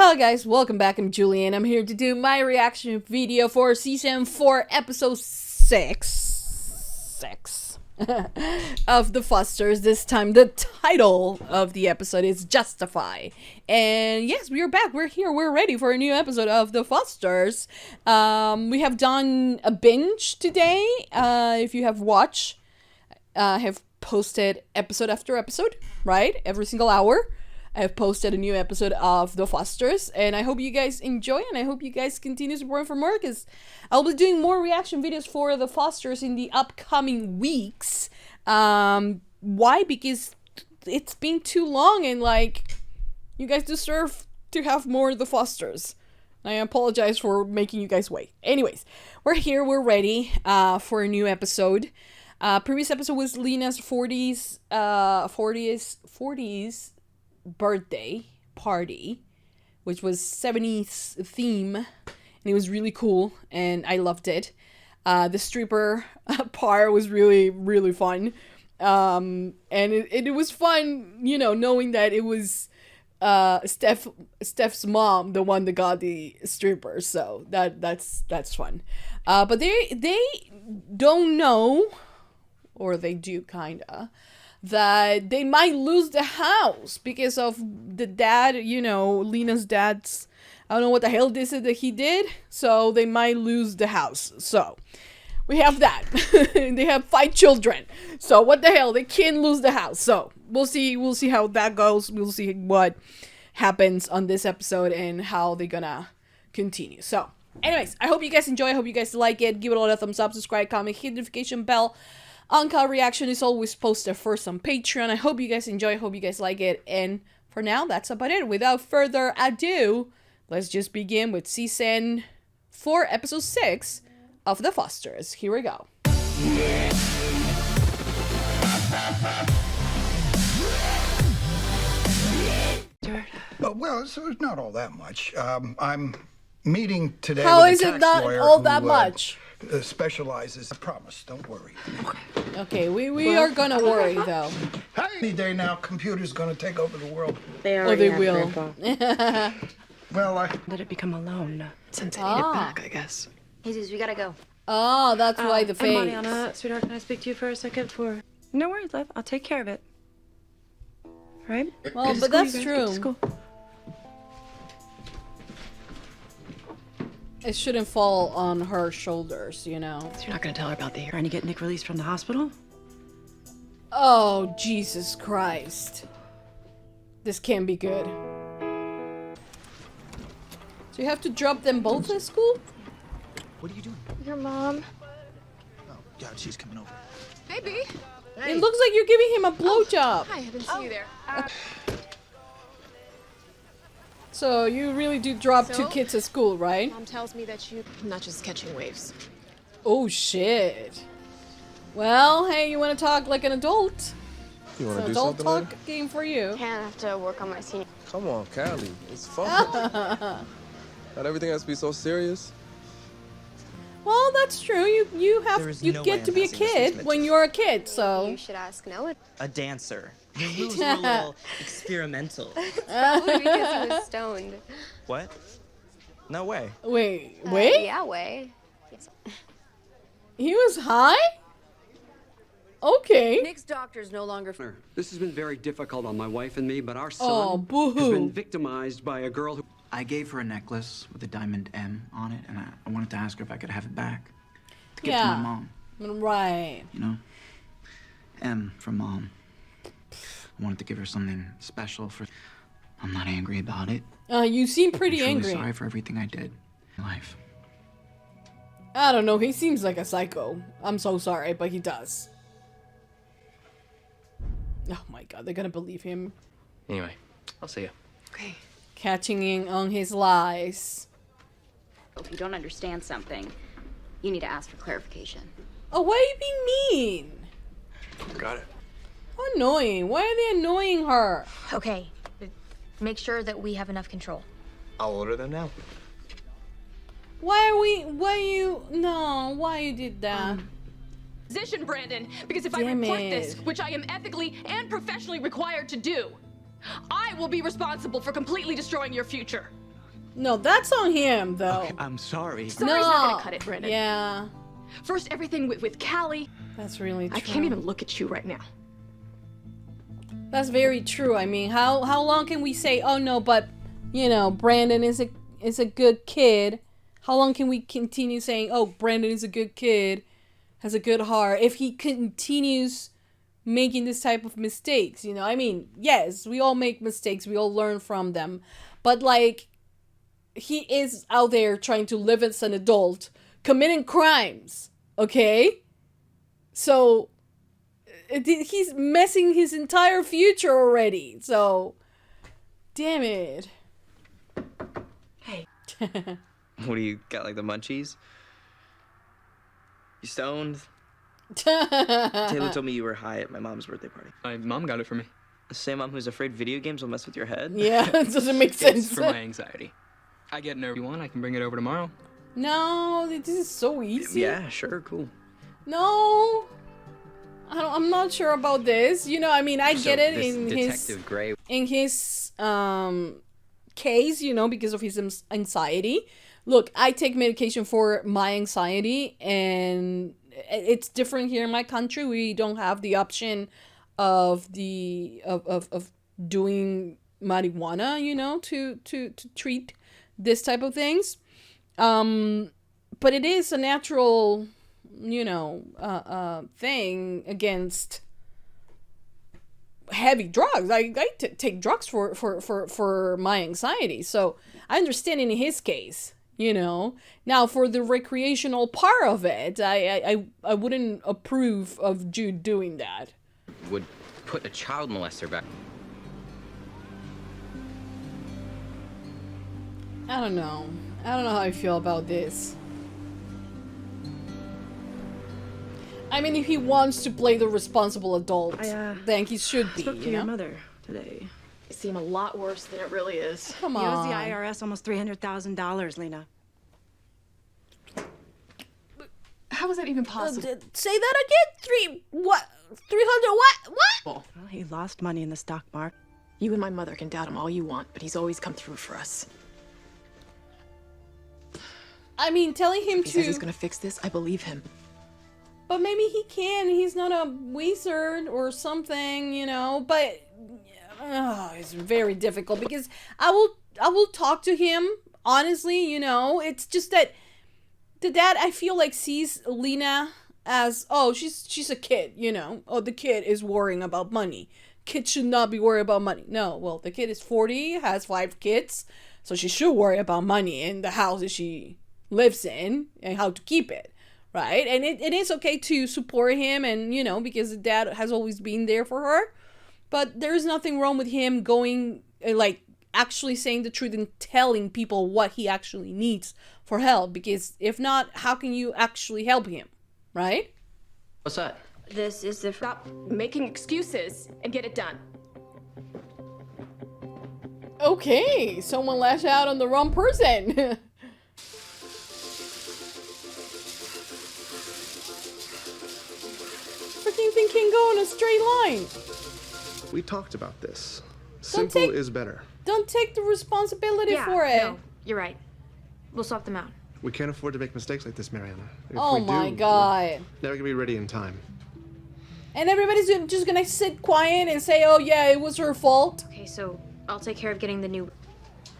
Hello guys, welcome back. I'm Julie and I'm here to do my reaction video for season 4 episode 6 of The Fosters. This time the title of the episode is Justify. And yes, we are back. We're here. We're ready for a new episode of The Fosters. We have done a binge today. If you have watched, I have posted episode after episode, right? Every single hour. I have posted a new episode of The Fosters, and I hope you guys enjoy, and I hope you guys continue supporting for more, because I'll be doing more reaction videos for The Fosters in the upcoming weeks. Why? Because it's been too long, and like, you guys deserve to have more The Fosters. I apologize for making you guys wait. Anyways, we're here, we're ready for a new episode. Previous episode was Lena's 40s birthday party, which was 70s theme, and it was really cool and I loved it. The stripper part was really fun, and it was fun, you know, knowing that it was Steph's mom, the one that got the stripper, so that's fun. But they don't know, or they do kinda, that they might lose the house because of the dad, you know, Lena's dad's, I don't know what the hell this is that he did, so they might lose the house. So we have that. They have 5 children, so what the hell, they can't lose the house. So we'll see how that goes. We'll see what happens on this episode and how they're gonna continue. So anyways, I hope you guys enjoy. I hope you guys like it. Give it all a thumbs up, subscribe, comment, hit the notification bell. UNCUT reaction is always posted first on Patreon. I hope you guys enjoy. I hope you guys like it. And for now, that's about it. Without further ado, let's just begin with season 4, episode 6 of The Fosters. Here we go. Well, it's not all that much. I'm meeting today How with is a tax it not lawyer all who, that much? Specializes. I promise, don't worry. Okay, we are gonna worry though. Hey, any day now, computers gonna take over the world. They already have, will. Grandpa. Well, Let it become alone. Since I need it back, I guess. Jesus, we gotta go. Oh, that's why the face. Mariana, sweetheart, can I speak to you for a second? No worries, love. I'll take care of it. Right? Well, but that's true. It shouldn't fall on her shoulders, you know. So you're not gonna tell her about the hearing? Trying to get Nick released from the hospital? Oh, Jesus Christ. This can't be good. So you have to drop them both at school? What are you doing? Your mom. Oh, God, she's coming over. Hey, B. It looks like you're giving him a blowjob. Hi, I didn't see you there. So you really do drop 2 So? kids at school, right? Mom tells me that you're not just catching waves. Oh, shit. Well, hey, you want to talk like an adult? You want It's to an do adult something talk later? game for you. Can't have to work on my senior. Come on, Callie. It's fun. Not everything has to be so serious. Well, that's true. You There is you no way get I'm to be a passing this kid test, when Mitch. you're a kid, so. You should ask Noah. A dancer. Your moves were a little experimental. Probably because he was stoned. What? No way. Wait. Yeah, way. Yes. He was high? Okay. Nick's doctor's no longer. This has been very difficult on my wife and me, but our son Oh, has boo-hoo. been victimized by a girl who. I gave her a necklace with a diamond M on it, and I wanted to ask her if I could have it back. To give to my mom, Right. you know? M for mom. I wanted to give her something special for... I'm not angry about it. You seem pretty I'm angry. truly sorry for everything I did in life. I don't know. He seems like a psycho. I'm so sorry, but he does. Oh my God, they're gonna believe him. Anyway, I'll see you. Okay. Catching in on his lies. If you don't understand something, you need to ask for clarification. Oh, why are you being mean? Got it. How annoying. Why are they annoying her? Okay. Make sure that we have enough control. I'll order them now. Why you did that? Position, Brandon, because if I Damn report it. this, which I am ethically and professionally required to do, I will be responsible for completely destroying your future. No, that's on him, though. Okay, I'm sorry. Sorry's not gonna cut it, Brandon. Yeah. First, everything with Callie. That's really true. I can't even look at you right now. That's very true. I mean, how long can we say, oh no, but you know, Brandon is a good kid? How long can we continue saying, oh, Brandon is a good kid, has a good heart, if he continues making this type of mistakes? You know, I mean, yes, we all make mistakes, we all learn from them, but like, he is out there trying to live as an adult, committing crimes, okay? So he's messing his entire future already. So, damn it. Hey. What do you got, like the munchies? You stoned? Uh. Taylor told me you were high at my mom's birthday party. My mom got it for me. The same mom who's afraid video games will mess with your head? Yeah, it doesn't make sense. It's for my anxiety. I get nervous. If you want, I can bring it over tomorrow. No, this is so easy. Yeah, sure, cool. No. I'm not sure about this. You know, I mean, I get it in Detective Gray. his case, you know, because of his anxiety. Look, I take medication for my anxiety, and it's different here in my country. We don't have the option of doing marijuana, you know, to treat this type of things. But it is a natural, you know, thing against heavy drugs. I take drugs for my anxiety. So I understand in his case, you know. Now for the recreational part of it, I wouldn't approve of Jude doing that. Would put a child molester back. I don't know how I feel about this. I mean, if he wants to play the responsible adult, then he should be. Spoke to your mother today. It seemed a lot worse than it really is. Come He owes on. the IRS almost $300,000, Lena. How is that even possible? Say that again? 300 what? Well, he lost money in the stock market. You and my mother can doubt him all you want, but he's always come through for us. I mean, telling him If he says he's gonna fix this, I believe him. But maybe he can. He's not a wizard or something, you know. But it's very difficult because I will talk to him honestly, you know. It's just that the dad, I feel like, sees Lena as, oh, she's a kid, you know. Oh, the kid is worrying about money. Kid should not be worried about money. No, well, the kid is 40, has 5 kids, so she should worry about money and the house that she lives in and how to keep it. Right? And it is okay to support him, and, you know, because the dad has always been there for her. But there's nothing wrong with him going, like, actually saying the truth and telling people what he actually needs for help. Because if not, how can you actually help him? Right? What's that? This is the... Stop making excuses and get it done. Okay, someone lashed out on the wrong person. Freaking thing can go in a straight line. We talked about this. Don't Simple is better. Don't take the responsibility for it. No, you're right. We'll swap them out. We can't afford to make mistakes like this, Mariana. If Oh we do, my we're god. never gonna be ready in time. And everybody's just gonna sit quiet and say, oh yeah, it was her fault. Okay, so I'll take care of getting the new...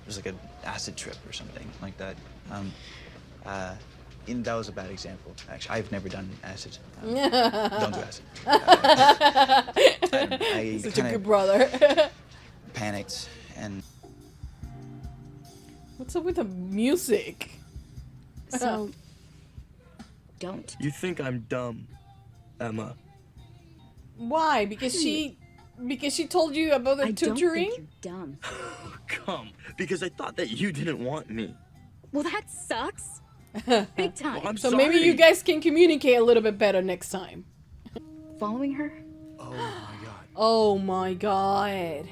There's like an acid trip or something like that. And that was a bad example, actually. I've never done acid. Don't do acid. I Such a kinda good brother. panicked and... What's up with the music? So... don't. You think I'm dumb, Emma. Why? Because she told you about the tutoring? you're dumb. Come, because I thought that you didn't want me. Well, that sucks. Big time. Well, I'm So sorry. maybe you guys can communicate a little bit better next time. Following her? Oh my god. Oh my god.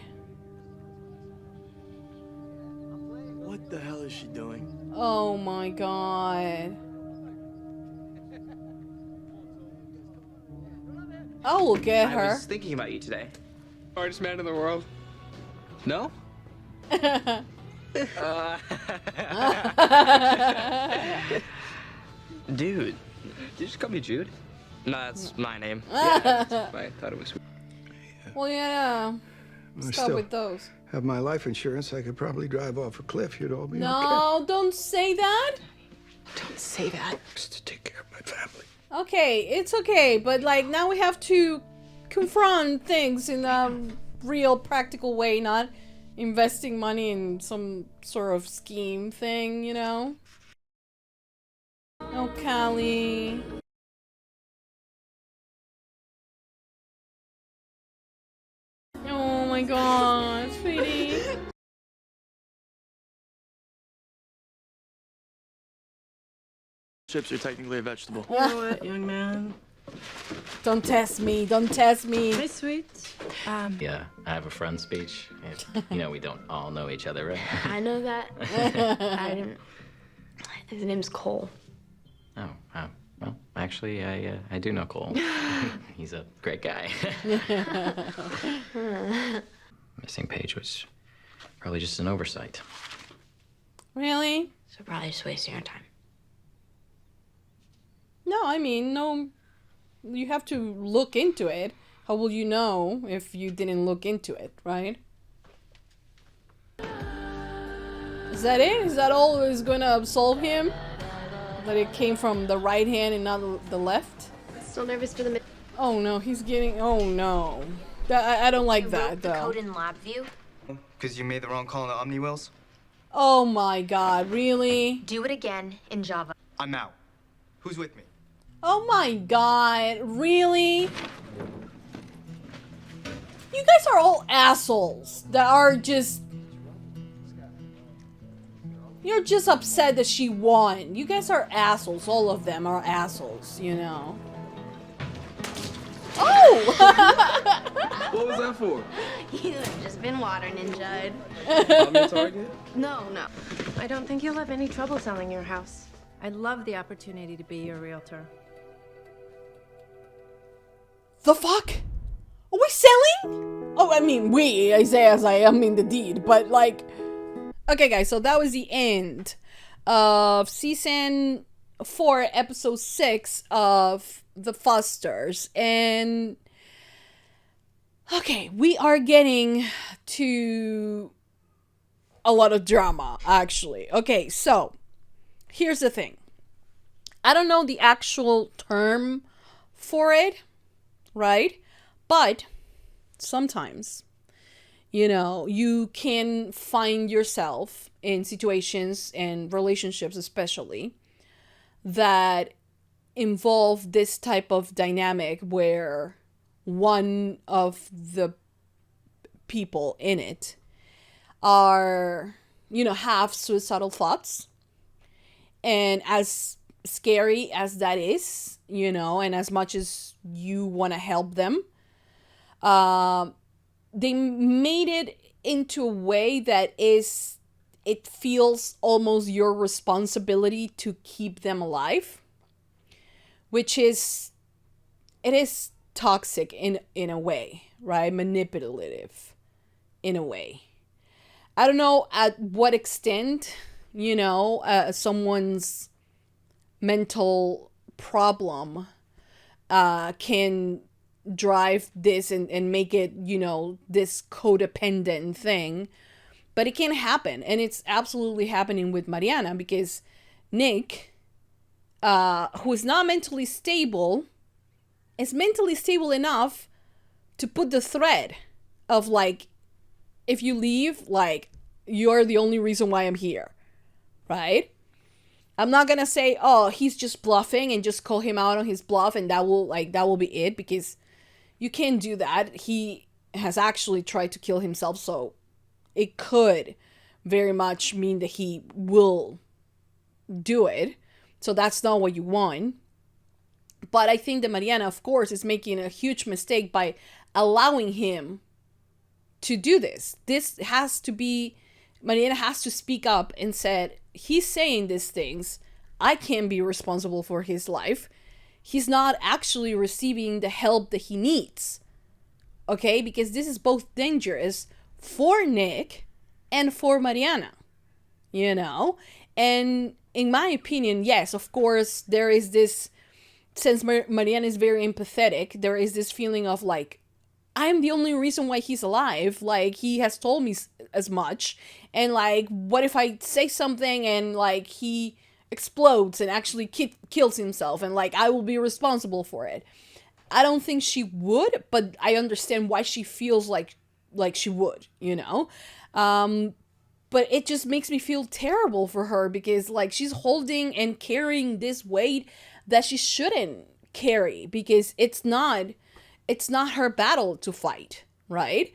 What the hell is she doing? Oh my god. I will get I her. was thinking about you today. Hardest man in the world. No? Dude, did you just call me Jude? No, that's my name. Yeah, I thought it was sweet. Well, yeah. I Start still with those. have my life insurance. I could probably drive off a cliff. You'd all be okay. No, don't say that. Don't say that. Just to take care of my family. Okay, it's okay, but like now we have to confront things in a real practical way, not investing money in some sort of scheme thing, you know? Oh, Callie. Oh my god, sweetie. Chips are technically a vegetable. You know what, young man? Don't test me, don't test me. Hi, sweet. Yeah, I have a friend speech. You know, we don't all know each other, right? I know that. I didn't. His name's Cole. Oh, well, actually, I do know Cole. He's a great guy. Missing page was probably just an oversight. Really? So probably just wasting our time. No, I mean, no. You have to look into it. How will you know if you didn't look into it, right? Is that it? Is that all is gonna absolve him? That it came from the right hand and not the left? Still nervous for the. Oh no, he's getting. Oh no, I don't like that The though. code in lab view. Because you made the wrong call on the Omni Wheels? Oh my god, really? Do it again in Java. I'm out. Who's with me? Oh my god, really? You guys are all assholes that are just... You're just upset that she won. You guys are assholes. All of them are assholes, you know. Oh! What was that for? You've just been water ninja'd. I'm in Target? No. I don't think you'll have any trouble selling your house. I'd love the opportunity to be your realtor. The fuck? Are we selling? Oh, I mean, I say as I am in the deed, but like... Okay, guys, so that was the end of Season 4, Episode 6 of The Fosters. And... Okay, we are getting to a lot of drama, actually. Okay, so... Here's the thing. I don't know the actual term for it, right? But sometimes, you know, you can find yourself in situations and relationships especially that involve this type of dynamic where one of the people in it are, you know, have suicidal thoughts. And as scary as that is, you know, and as much as you want to help them, they made it into a way that it feels almost your responsibility to keep them alive, which is, it is toxic in a way, right? Manipulative in a way. I don't know at what extent, you know, someone's mental problem can drive this and make it, you know, this codependent thing. But it can happen. And it's absolutely happening with Mariana because Nick, who is not mentally stable, is mentally stable enough to put the threat of like, if you leave, like, you're the only reason why I'm here. Right? I'm not gonna say, oh, he's just bluffing and just call him out on his bluff and that will be it, because you can't do that. He has actually tried to kill himself, so it could very much mean that he will do it. So that's not what you want. But I think that Mariana, of course, is making a huge mistake by allowing him to do this. This has to be, Mariana has to speak up and said, he's saying these things. I can't be responsible for his life. He's not actually receiving the help that he needs. Okay? Because this is both dangerous for Nick and for Mariana. you know? And in my opinion, yes, of course, there is this, since Mariana is very empathetic, there is this feeling of like, I'm the only reason why he's alive. Like, he has told me as much. And like, what if I say something and like he explodes and actually kills himself, and like I will be responsible for it? I don't think she would, but I understand why she feels like she would, you know? But it just makes me feel terrible for her, because like she's holding and carrying this weight that she shouldn't carry, because it's not her battle to fight, right?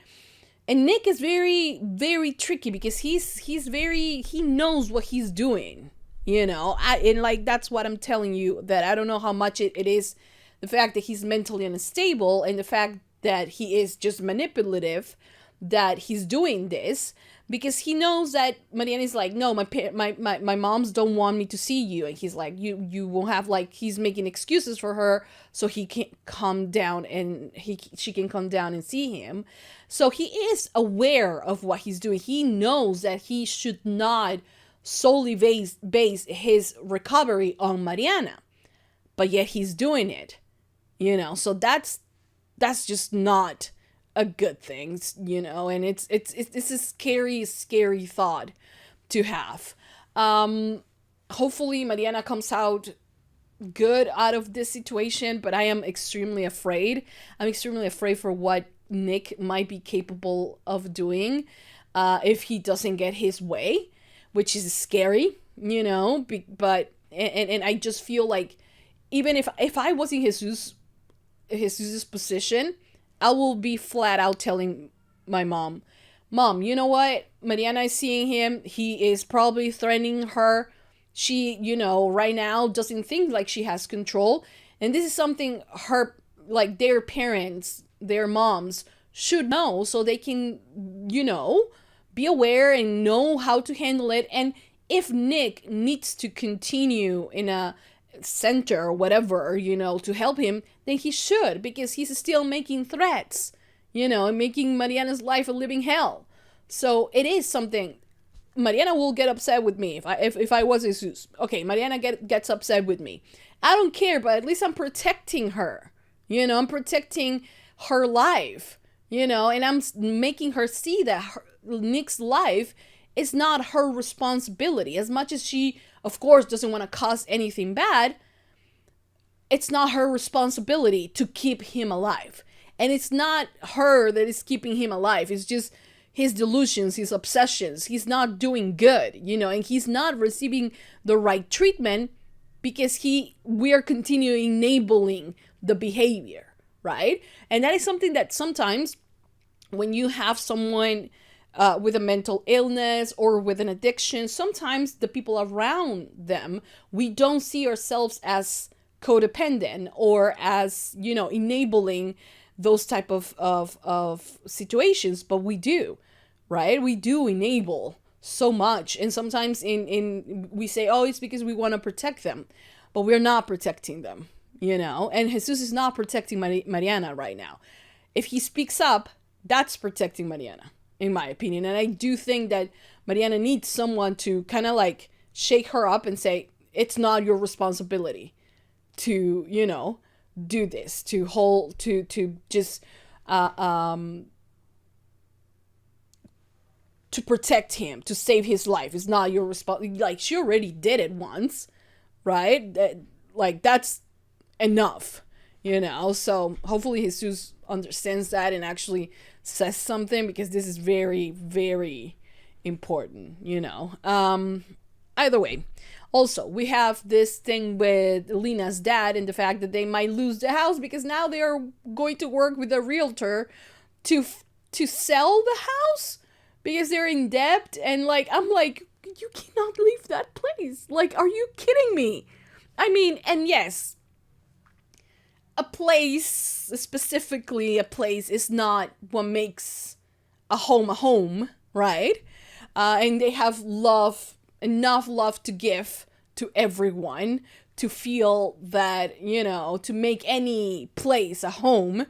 And Nick is very, very tricky, because he knows what he's doing, you know? And like, that's what I'm telling you, that I don't know how much it is the fact that he's mentally unstable and the fact that he is just manipulative, that he's doing this, because he knows that Mariana is like, no, my moms don't want me to see you. And he's like, you won't have, like, he's making excuses for her so he can come down and she can come down and see him. So he is aware of what he's doing. He knows that he should not solely base his recovery on Mariana, but yet he's doing it, you know? So that's just not a good thing, you know? And it's a scary thought to have. Hopefully Mariana comes out good out of this situation, but I am extremely afraid. I'm extremely afraid for what Nick might be capable of doing if he doesn't get his way, which is scary, you know? But I just feel like, even if I was in Jesus's position, I will be flat out telling my mom, you know what? Mariana is seeing him. He is probably threatening her. She, you know, right now doesn't think like she has control. And this is something their parents, their moms should know, so they can, you know, be aware and know how to handle it. And if Nick needs to continue in a center or whatever, you know, to help him, then he should, because he's still making threats, you know, and making Mariana's life a living hell. So it is something. Mariana will get upset with me if I was Jesus. Okay, Mariana gets upset with me. I don't care, but at least I'm protecting her. You know, I'm protecting her life, you know, and I'm making her see that Nick's life is not her responsibility. As much as she, of course, doesn't want to cause anything bad, it's not her responsibility to keep him alive. And it's not her that is keeping him alive. It's just his delusions, his obsessions. He's not doing good, you know, and he's not receiving the right treatment because we are continuing enabling the behavior, right? And that is something that sometimes when you have someone with a mental illness or with an addiction, sometimes the people around them, we don't see ourselves as codependent or as, you know, enabling those type of situations, but we do, right? We do enable so much. And sometimes we say, oh, it's because we want to protect them, but we're not protecting them, you know? And Jesus is not protecting Mariana right now. If he speaks up, that's protecting Mariana, in my opinion. And I do think that Mariana needs someone to kind of like shake her up and say, it's not your responsibility to, you know, do this, to just to protect him, to save his life. It's not your responsibility. Like, she already did it once, right? That's enough, you know? So hopefully Jesus understands that and actually says something, because this is very, very important, you know? Either way. Also, we have this thing with Lena's dad and the fact that they might lose the house because now they are going to work with a realtor to sell the house because they're in debt. And like, I'm like, you cannot leave that place. Like, are you kidding me? I mean, and yes, a place, specifically a place, is not what makes a home, right? And they have enough love to give to everyone to feel that, you know, to make any place a home.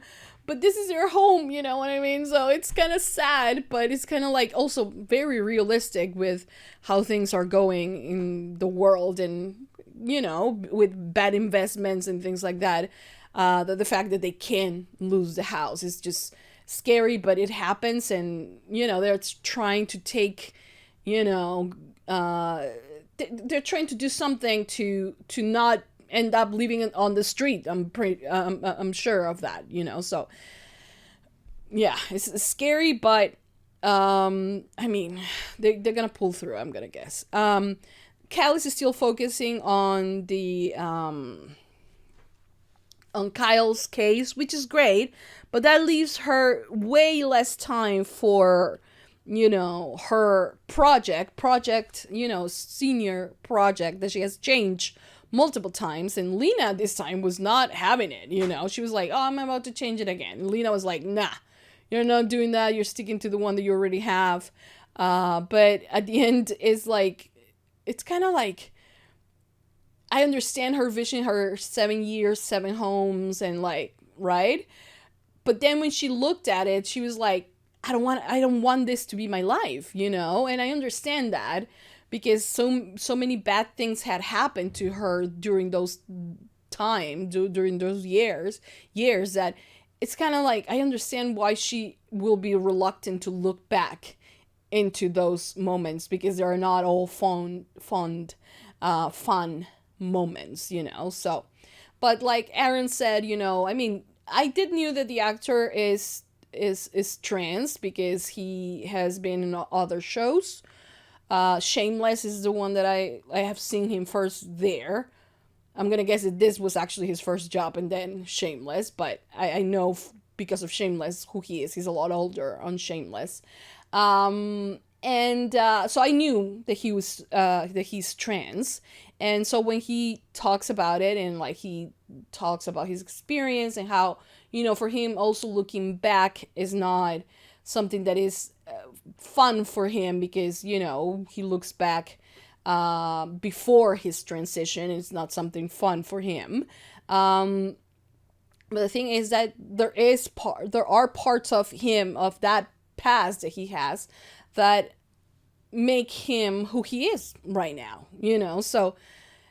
but this is their home, you know what I mean? So it's kind of sad, but it's kind of like also very realistic with how things are going in the world, and you know, with bad investments and things like that. The fact that they can lose the house is just scary, but it happens. And you know, they're trying to take, you know, they're trying to do something to not end up living on the street. I'm sure of that, you know. So yeah, it's scary, but I mean, they're gonna pull through, I'm gonna guess. Callis is still focusing on the on Kyle's case, which is great, but that leaves her way less time for, you know, her project, you know, senior project that she has changed multiple times. And Lena this time was not having it, you know. She was like, oh, I'm about to change it again. And Lena was like, nah, you're not doing that. You're sticking to the one that you already have. But at the end, it's like, it's kind of like, I understand her vision, her 7 years, 7 homes, and like, right? But then when she looked at it, she was like, I don't want this to be my life, you know? And I understand that, because so many bad things had happened to her during those during those years, that it's kind of like, I understand why she will be reluctant to look back into those moments, because they are not all fun moments, you know. So, but like Aaron said, you know, I mean, I did knew that the actor is trans, because he has been in other shows. Shameless is the one that I have seen him first there. I'm gonna guess that this was actually his first job, and then Shameless, but I know because of Shameless who he is. He's a lot older on Shameless. So I knew that he was that he's trans. And so when he talks about it, and like he talks about his experience, and how, you know, for him also looking back is not something that is fun for him, because, you know, he looks back before his transition. It's not something fun for him. But the thing is that there are parts of him, of that past that he has, that make him who he is right now, you know. So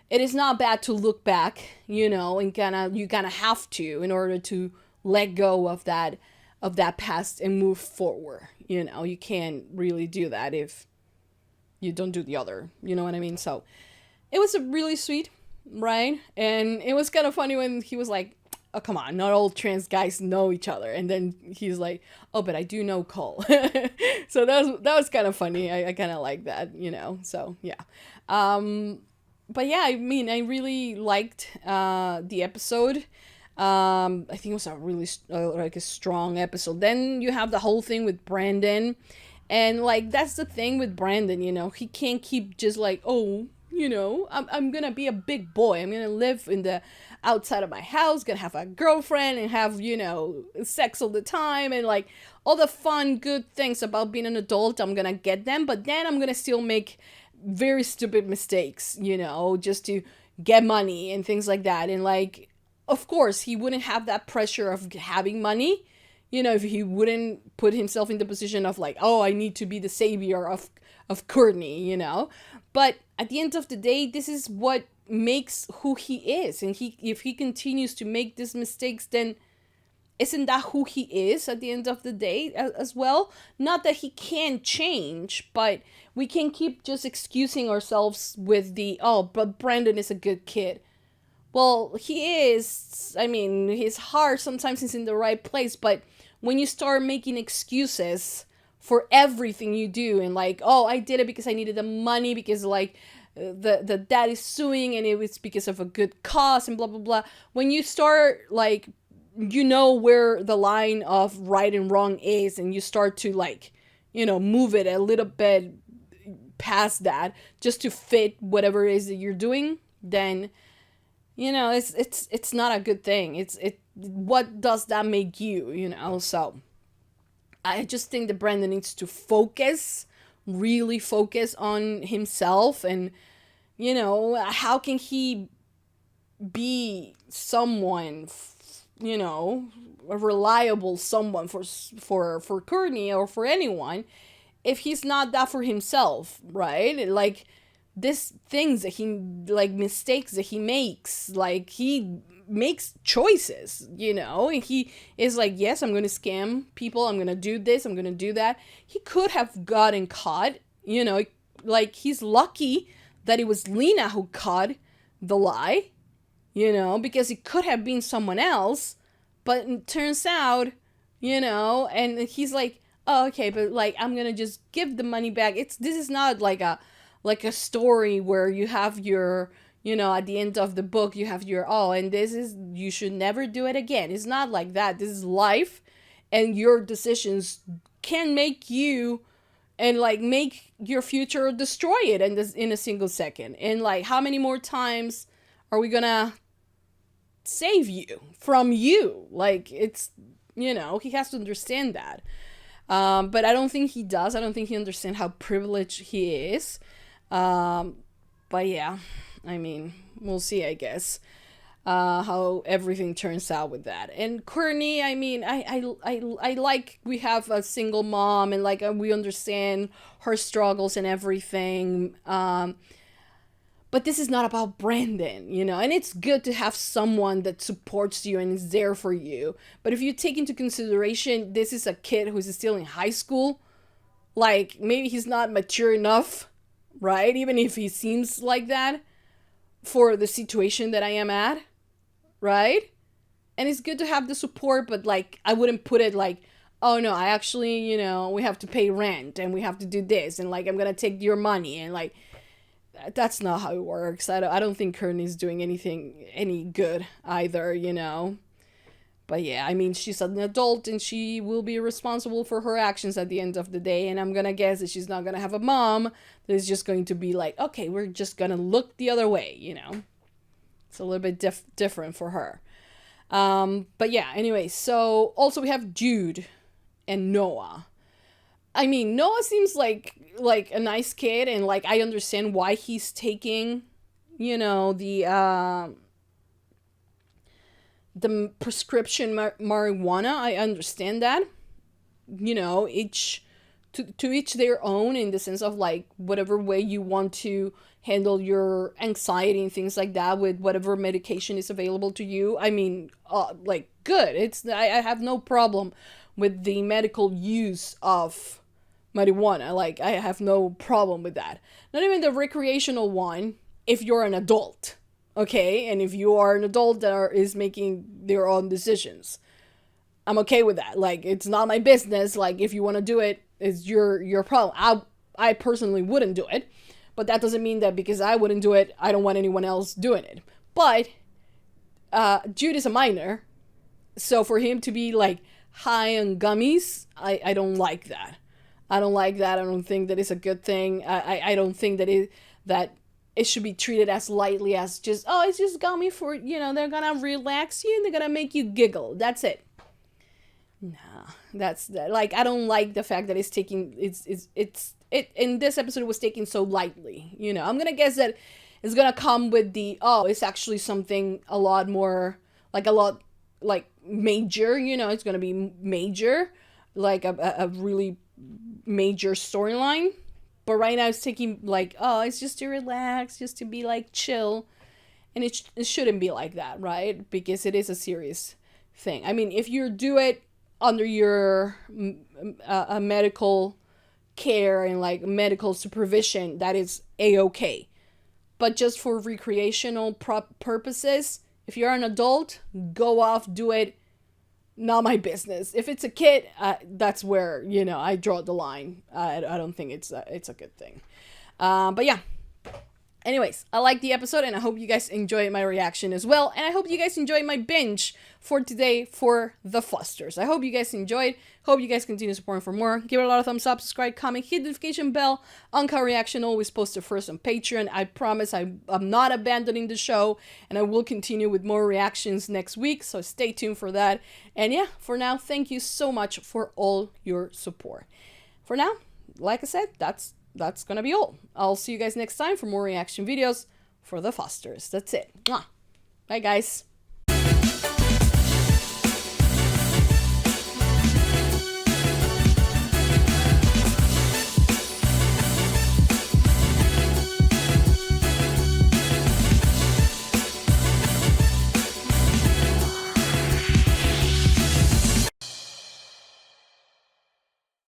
it is not bad to look back, you know, and you kind of have to, in order to let go of that past and move forward. You know, you can't really do that if you don't do the other, you know what I mean? So it was a really sweet, right? And it was kind of funny when he was like, oh, come on, not all trans guys know each other. And then he's like, oh, but I do know Cole. So that was kind of funny. I kind of like that, you know. So yeah. But yeah, I mean, I really liked the episode. I think it was a really like a strong episode. Then you have the whole thing with Brandon, and like, that's the thing with Brandon, you know, he can't keep just like, oh, you know, I'm gonna be a big boy, I'm gonna live in the outside of my house, gonna have a girlfriend and have, you know, sex all the time, and like all the fun good things about being an adult, I'm gonna get them, but then I'm gonna still make very stupid mistakes, you know, just to get money and things like that. And like, of course he wouldn't have that pressure of having money, you know, if he wouldn't put himself in the position of like, oh, I need to be the savior of Courtney, you know. But at the end of the day, this is what makes who he is. And if he continues to make these mistakes, then isn't that who he is at the end of the day as well? Not that he can't change, but we can keep just excusing ourselves with the, oh, but Brandon is a good kid. Well, he is. I mean, his heart sometimes is in the right place, but when you start making excuses for everything you do, and like, oh, I did it because I needed the money, because like the dad is suing and it was because of a good cause and blah blah blah. When you start like, you know where the line of right and wrong is, and you start to like, you know, move it a little bit past that just to fit whatever it is that you're doing, then, you know, it's not a good thing. What does that make you, you know? So I just think that Brandon needs to really focus on himself. And, you know, how can he be someone you know, a reliable someone for Courtney or for anyone if he's not that for himself, right? Like, this things that he, like, mistakes that he makes, like, he makes choices, you know, and he is like, yes, I'm gonna scam people, I'm gonna do this, I'm gonna do that. He could have gotten caught, you know, like, he's lucky that it was Lena who caught the lie, you know, because it could have been someone else, but it turns out, you know, and he's like, oh, okay, but, like, I'm gonna just give the money back. This is not like a story where you have your, you know, at the end of the book, you have your, oh, and this is, you should never do it again. It's not like that. This is life, and your decisions can make you, and, like, make your future or destroy it in a single second. And, like, how many more times are we gonna save you from you? Like, it's, you know, he has to understand that. But I don't think he does. I don't think he understands how privileged he is. But yeah, I mean, we'll see, I guess, how everything turns out with that. And Courtney, I mean, I like, we have a single mom, and, like, we understand her struggles and everything. But this is not about Brandon, you know, and it's good to have someone that supports you and is there for you. But if you take into consideration, this is a kid who's still in high school, like, maybe he's not mature enough, right? Even if he seems like that for the situation that I am at, right? And it's good to have the support, but, like, I wouldn't put it like, oh no, I actually, you know, we have to pay rent and we have to do this, and, like, I'm gonna take your money, and, like, that's not how it works. I don't think Courtney's doing any good either, you know. But yeah, I mean, she's an adult and she will be responsible for her actions at the end of the day. And I'm gonna guess that she's not gonna have a mom that is just going to be like, okay, we're just gonna look the other way, you know. It's a little bit different for her. But yeah, anyway, so also we have Jude and Noah. I mean, Noah seems like a nice kid, and, like, I understand why he's taking, you know, the prescription marijuana. I understand that, you know, to each their own, in the sense of, like, whatever way you want to handle your anxiety and things like that with whatever medication is available to you. I mean, like, good. I have no problem with the medical use of marijuana. Like, I have no problem with that. Not even the recreational one, if you're an adult, okay? And if you are an adult that is making their own decisions, I'm okay with that. Like, it's not my business. Like, if you want to do it, it's your problem. I personally wouldn't do it, but that doesn't mean that because I wouldn't do it, I don't want anyone else doing it. But Jude is a minor, so for him to be, like, high on gummies, I don't like that. I don't like that. I don't think that it's a good thing. I don't think that it should be treated as lightly as just, oh, it's just gummy for, you know, they're gonna relax you and they're gonna make you giggle. That's it. Nah, like, I don't like the fact that it's taking, it in this episode, it was taken so lightly, you know. I'm gonna guess that it's gonna come with the, oh, it's actually something a lot more, like, major, you know, it's gonna be major, like a really major storyline. But right now it's taking, like, oh, it's just to relax, just to be, like, chill, and it shouldn't be like that, right? Because it is a serious thing. I mean, if you do it under your medical care and, like, medical supervision, that is a-okay. But just for recreational purposes, if you're an adult, go off, do it. Not my business. If it's a kid, that's where, you know, I draw the line. I don't think it's a good thing. But yeah. Anyways, I like the episode, and I hope you guys enjoyed my reaction as well. And I hope you guys enjoyed my binge for today for The Fosters. I hope you guys enjoyed. Hope you guys continue supporting for more. Give it a lot of thumbs up, subscribe, comment, hit the notification bell. UNCUT reaction always posted first on Patreon. I promise I'm not abandoning the show, and I will continue with more reactions next week. So stay tuned for that. And yeah, for now, thank you so much for all your support. For now, like I said, that's gonna be all. I'll see you guys next time for more reaction videos for The Fosters. That's it. Mwah. Bye, guys.